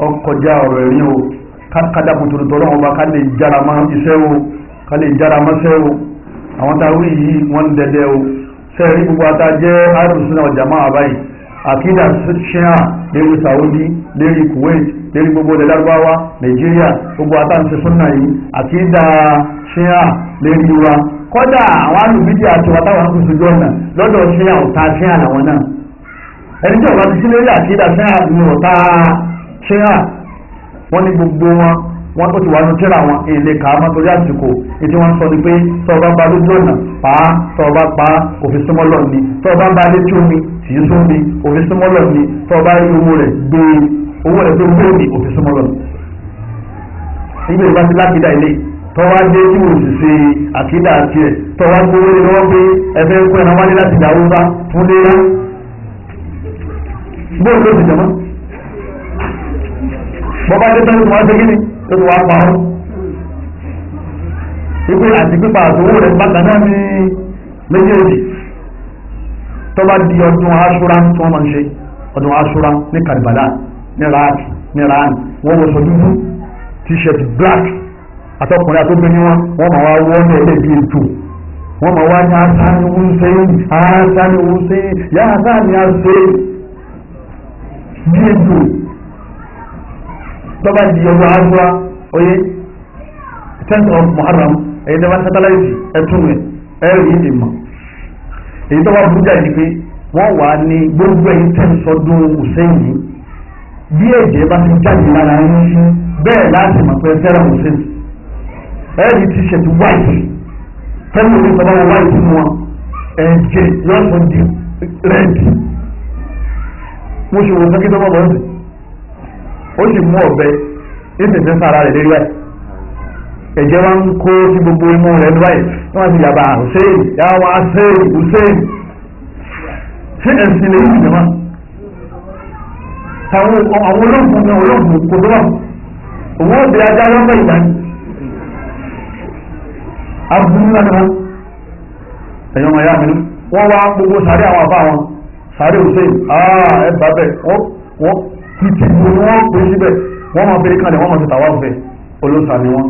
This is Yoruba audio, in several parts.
ọkọjá ọ̀rọ̀ ẹ̀rí o kádàkùn tó lọ́wọ́ ọba ká lè jára mọ́ iṣẹ́ o ká lè jára mọ́ṣẹ́ o àwọn táwí yìí wọ́n ń dẹdẹ o sẹ́ẹ̀rí gbogbo ata jẹ́ àrùsùn ọjà máa báyìí àkídà ṣíà lérí Saudi lérí Kuwait lérí gbogbo ilẹ̀ Lárúbáwá Nàìjíríà gbogbo ata ń ṣe súnà yìí àkídà ṣíà lérí wa kọ́dà àwọn alùbídí àti wàtáwọn ń kùsùn jọ́nà lọ́dọ̀ ṣíà ọ̀tá ṣíà làwọn náà ẹni tí ọ̀gá ti sí lérí àkídà ṣíà ní ọ̀tá ṣíà wọ́n ní gbogbo wọn tó ti wà ní tíra wọn èlé kàámá torí àsìkò ètí wọ́n sọ ni pé tọ́ọ̀bá bá lójú ọ̀nà pa á tọ́ọ̀bá pa á òfin súnmọ́ lọ ni tọ́ọ̀bá bá létí omi tì í sún mi òfin súnmọ́ lọ ni tọ́ọ̀bá rí owó rẹ̀ tó gbé ní òfin súnmọ́ lọ. nígbà ìbá ti lákìdá ilé tọ́wá dé tí wò sì ṣe àkídà àti ẹ̀ tọ́wá gbówó lé lọ́wọ́ pé ẹgbẹ́ ń kó ẹran wálé láti ìdáwó bá fún léyà bóòlù ló ti jẹ mọ́ bọ́bá dé tán tó wá ṣe kíni tó wá pa ọ́ wípé àti pípa àtòwò rẹ̀ bákan náà ní méjèèjì tó bá di ọdún aṣúra tí wọ́n máa ń ṣe ọdún aṣúra ní Karbala ní Iraq wọ́n wọ́n sọ dúdú t-shirt black àtọkùnrin àtọkùnrin wọ́n máa wá wọ́n ní ẹlẹ́bí ètò wọ́n máa wá ní Hassan Hussein yá Hassan ní Hussein bí ètò tó bá di ọdún aṣúra oyé 10th of Muharram ẹ̀yìn tẹ́wọ́n sátáláìtì ẹ̀tún rẹ̀ ẹ̀rí ìmọ̀ èyí tó wá bújá yìí pé wọ́n wà ní gbogbo ẹ̀yìn tẹ́ sọdún Hussein yìí bí ẹ̀jẹ̀ bá ti jáde lára yín bẹ́ẹ̀ láti mọ̀ pé fẹ́ràn Hussein ẹ̀rí t-shirt white tẹ́lẹ̀ orí tọ́ba wọ white fún wọn ẹ̀jẹ̀ lọ́sọ̀ di red mo ṣe wò sẹ́kí tọ́ba bọ̀ ọ́sẹ̀ ó sì mú ọ̀bẹ ìfẹ̀fẹ́ sára rẹ̀ lérí ẹ̀ ẹ̀jẹ̀ wa ń kó sí gbogbo imú rẹ̀ ní báyìí wọ́n ti yàbá Hussein yàwá Hussein ṣé ẹ̀sìn lè yí ìjọba àwọn olóògùn kò tó wà òun ó bẹ ajá lọ́pọ̀ ìgbà ní abúlé náà ni wọ́n ẹ̀yọ́ ọmọ ìyá mi wọ́n wá gbogbo sàárẹ̀ àwọn àbá wọn sàárẹ̀ Hussein ẹ̀ bá bẹ̀ wọ́n títí gbogbo wọn pè síbẹ̀ wọ́n máa bẹ̀rẹ̀ kalẹ̀ wọ́n máa ti tàwa fẹ́ olóòsà ni wọ́n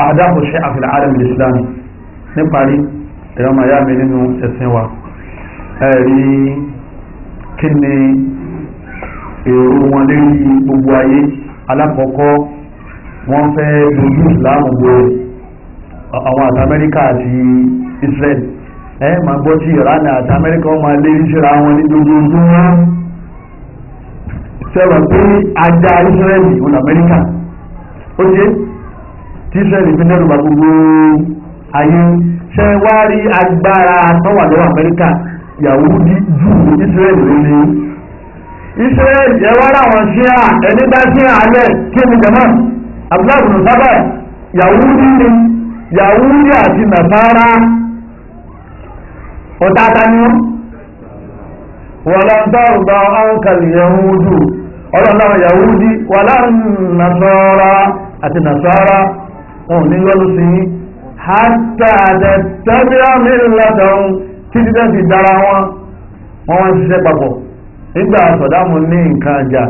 àdáàbò ṣe àfihàn ààrẹ ìsìlámì níparí ẹ̀yọ́ ọmọ ìyá mi nínú ẹ̀sìn wa ẹ̀rí kí ni èrò wọn lérí gbogbo ayé alákọ̀ọ́kọ́ wọ́n fẹ́ dojú ìsìlámù bo àwọn àti Amẹ́ríkà àti Israel máa gbọ́ tí Iran àti Amẹ́ríkà wọ́n máa lérí síra wọn ní dojoojúmọ́ sẹ́wọ̀n pé ajá Israel ìhùn Amẹ́ríkà ó jẹ́ tí Israel fi nẹ́rù bá gbogbo ayé ṣe wá rí agbára tọ́wà lọ́wọ́ Amẹ́ríkà Yahudi jù Israel lónìí Israel ẹwà láwọn ṣíà ẹni bá ṣíà alẹ́ kí ni jẹ́mọ́ abúláàbùnú sábà Yahudi àti Nasara ọ̀tàtà ni wọ́n lọ́dọ̀ọ̀dọ̀ ọ̀nkàlì Yahudu ọlọ́láwọn Yahudi wà láàrin Nasara àti Nasara wọn ní lọ́lú sí hátà àtẹ̀tẹ̀bíà mílẹ̀tọ̀un títí tẹ́ fi dára wọn wọ́n ṣiṣẹ́ papọ̀ nígbà Sọ̀dámù ní nǹkan àjà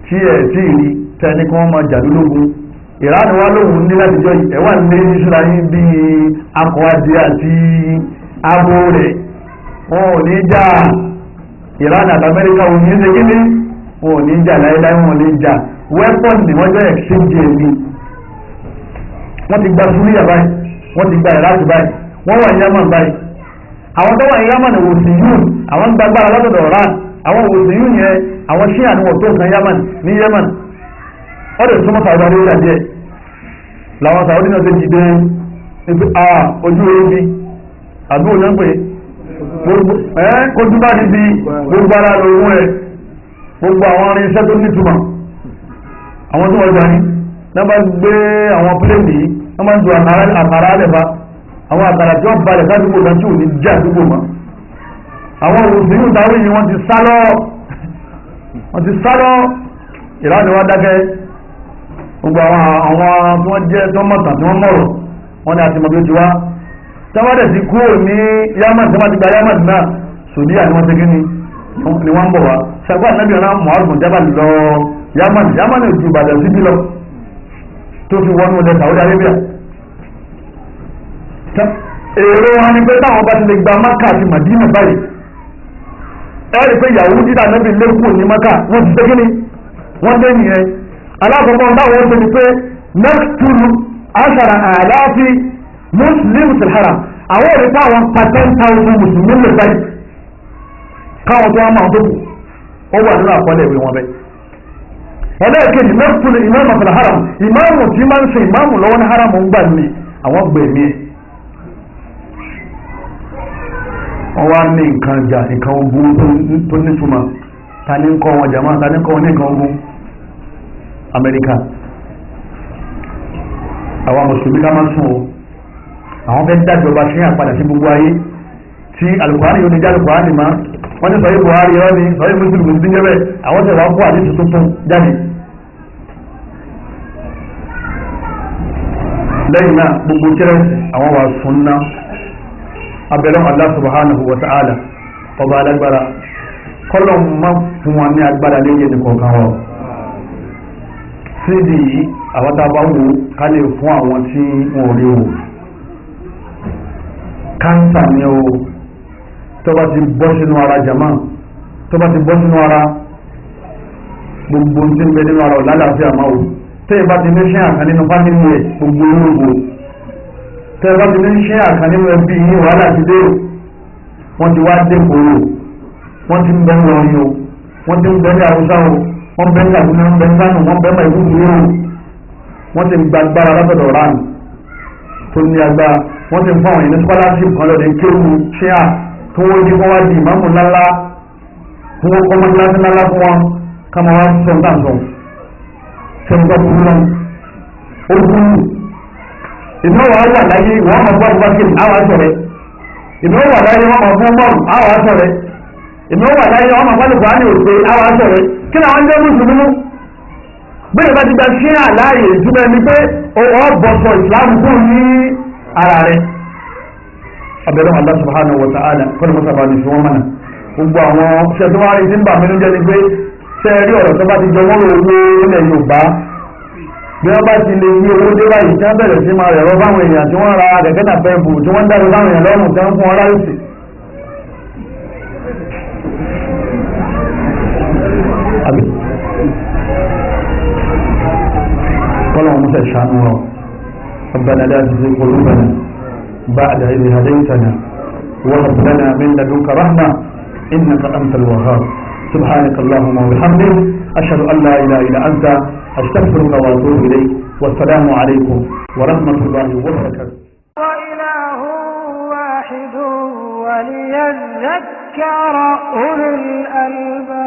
tí ẹ̀ tí rí tẹni kí wọ́n máa jà lólógún Ìránì wá lóhun ní láti jọ ẹ̀wà ní ìṣúra yín bí akọ̀wádìí àti abo rẹ̀ wọn ò ní jà Ìránì àti Amẹ́ríkà ò ní ṣe kíní wọn ò ní jà láíláí wọn ò ní jà weapon ni wọ́n jẹ́ exchange ẹ̀mí wọ́n ti gba Súríyà báyìí wọ́n ti gba Iraq báyìí wọ́n wà ní Yaman báyìí àwọn tó wà ní Yaman wò sí yún àwọn gbàgbára látọ̀dọ̀ Iran àwọn òsì yún yẹn àwọn ṣíà ní wọ́n tó nǹkan Yaman ní Yaman wọ́n lè súnmọ́ Saudi Arabia díẹ̀ làwọn Saudi náà ti dìde nípa ojú orí àdúgbò náà pé kojú bá ti di gbogbo ara lòun rẹ̀ gbogbo àwọn irinṣẹ́ tó nítumọ̀ àwọn tó wọ́n jà ní náà bá gbé àwọn pílẹ̀nì yìí wọ́n máa ń ju àkàrà àlẹ́fà àwọn àkàrà tí wọ́n balẹ̀ sádùúgbò náà tí ò ní jẹ́ àdúgbò mọ́ àwọn òsì yóò dáwé yìí wọ́n ti sálọ́ Ìránì wá dákẹ́ gbogbo àwọn tí wọ́n jẹ́ tó mọ̀tàn tí wọ́n mọ̀rọ̀ wọ́n ní àti mọ̀ bí ó ti wá tẹ́wọ́dẹ̀ sí kúrò ní Yaman tí wọ́n ti gba Yaman náà Saudiya ni wọ́n ti gíní ni wọ́n ń bọ̀ wá ṣàgbọ́n ànábì ọ̀nà Mu'adh bin Jabal lọ Yamani ju Ìbàdàn síbí lọ tó fi wọnú ilẹ̀ Saudi Arabia. Èrò wọn ni pé táwọn bá ti lè gba Maka àti Madina báyìí ẹ̀rí pé Yahudi dídà náà bí lẹ́kùn ní Maka wọ́n ti ṣe kíni wọ́n dé nìyẹn. Alákọ̀ọ́kọ́ táwọn ó ṣe ni pé naqtulu 10,000 Muslim fil haram, àwọn èrè pé àwọn pa 10,000 mùsùlùmí lè báyìí káwọn tó wá máa tó kù ó wà nínú àkọọ́lẹ̀ ìwé wọn bẹ́ẹ̀. ẹlẹ́ẹ̀kejì naqtulu imama fil haram, ìmáàmù tí máa ń ṣe ìmáàmù lọ́wọ́ ní haram ń gbà ní àwọn gbẹ̀mí ẹ̀. wọ́n wá ní nǹkan jà nǹkan ogun tó nítumọ̀ ta ní ń kọ́ wọn jàmá ta ní ń kọ́ wọn ní nǹkan ogun Amẹ́ríkà. àwọn mùsùlùmí ká máa sùn o, àwọn fẹ́ dájọba ṣe àpadà sí gbogbo ayé tí alùpùpù yóò ní jẹ́ alùpùpù máa wọ́n ní sọ́yìn Buhari ọ́ ní sọ́yìn mùsùlùmí ti ń jẹ́ bẹ́ẹ̀ àwọn tẹ̀lé wọn kó àdéhùn tuntun jáde. lẹ́yìn náà gbogbo kérésì àwọn wà sunna abẹ́lẹ́ Allah subhanahu wa ta'ala ọba alágbára kọ́lọ̀ má fún wọn ní agbára lẹ́yìn ní kọ̀ọ̀kan wọn. sídì yìí àwọn tá a bá wò ká lè fún àwọn tí wọn ò rí wò. káńtà ni o tó bá ti bọ́ sínú ara jama tó bá ti bọ́ sínú ara gbogbo tí ń bẹ nínú ara ọ̀làlàáfíà máa wò tẹ́yẹ̀ bá ti ní ṣe àkàn nínú fámìlì rẹ̀ gbogbo olóògbò tẹ́yẹ̀ bá ti ní ṣe àkàn nínú ẹbí yìí wàhálà ti dé wọ́n ti wá dé kòrò wọ́n ti ń bẹ́ ń lọrin o wọ́n ti ń bẹ́ ní àwùjá o wọ́n bẹ́ ní àwùjá ń bẹ́ ń dánù wọ́n bẹ́ mọ̀ ìlú dúró wọ́n ti gba agbára látọ̀dọ̀ ránù tó ní agbára wọ́n ti fún àwọn ìní scholarship kan lọ́dẹ kéwù ṣé à tó wọ́n di wọ́n wá di ìmáàmù ńláńlá fún wọn kọ́ mọ́tíláṣí ńláńlá fún wọn ká máa wá sọ nǹkan sọ sẹ́ńtọ́ burú náà ó burú ìnáwó wà láyé wọ́n máa bọ́ Abubakar àwọn àṣọrẹ́ ìnáwó wà láyé wọ́n máa bọ́ mọ́rù àwọn àṣọrẹ́ ìnáwó wà láyé wọ́n máa bọ́ lùkọ́ àní òṣè àwọn àṣọrẹ́ kí ni àwọn jẹ́ mùsùlùmí bẹ́ẹ̀ bá ti gba ṣé àláyé ìtumọ̀ ẹni pé ó bọ̀ sọ ìsìlámù kù ní ara rẹ̀ abẹ́rẹ́ Allah subhanahu wa ta'ala kọ́ni mọ́sá bá ní fi wọ́n mọ́nà gbogbo àwọn ṣẹ́tọ́wárí tí ń bà mí ló jẹ́ ni pé sẹ́ẹ̀rí ọ̀rọ̀ tó bá ti jọ wọ́n lò owó ilẹ̀ Yorùbá bí wọ́n bá ti lè yí owó dé báyìí tí wọ́n bẹ̀rẹ̀ sí máa rẹ̀rọ fáwọn èèyàn tí wọ́n ra kẹ̀kẹ́ náà pẹ́ẹ́bù tí wọ́n dáre fáwọn èèyàn lọ́rùn tí wọ́n fún wọn láìsí. kọ́lọ̀ musa ṣàánú wa ربنا لا تزغ قلوبنا بعد إذ هديتنا وهب لنا من لدنك رحمة إنك أنت الوهاب سبحانك اللهم وبحمدك أشهد أن لا إله إلا أنت أستغفرك وأتوب إليك والسلام عليكم ورحمة الله وبركاته. وإله واحد وليذكر أولو الألباب.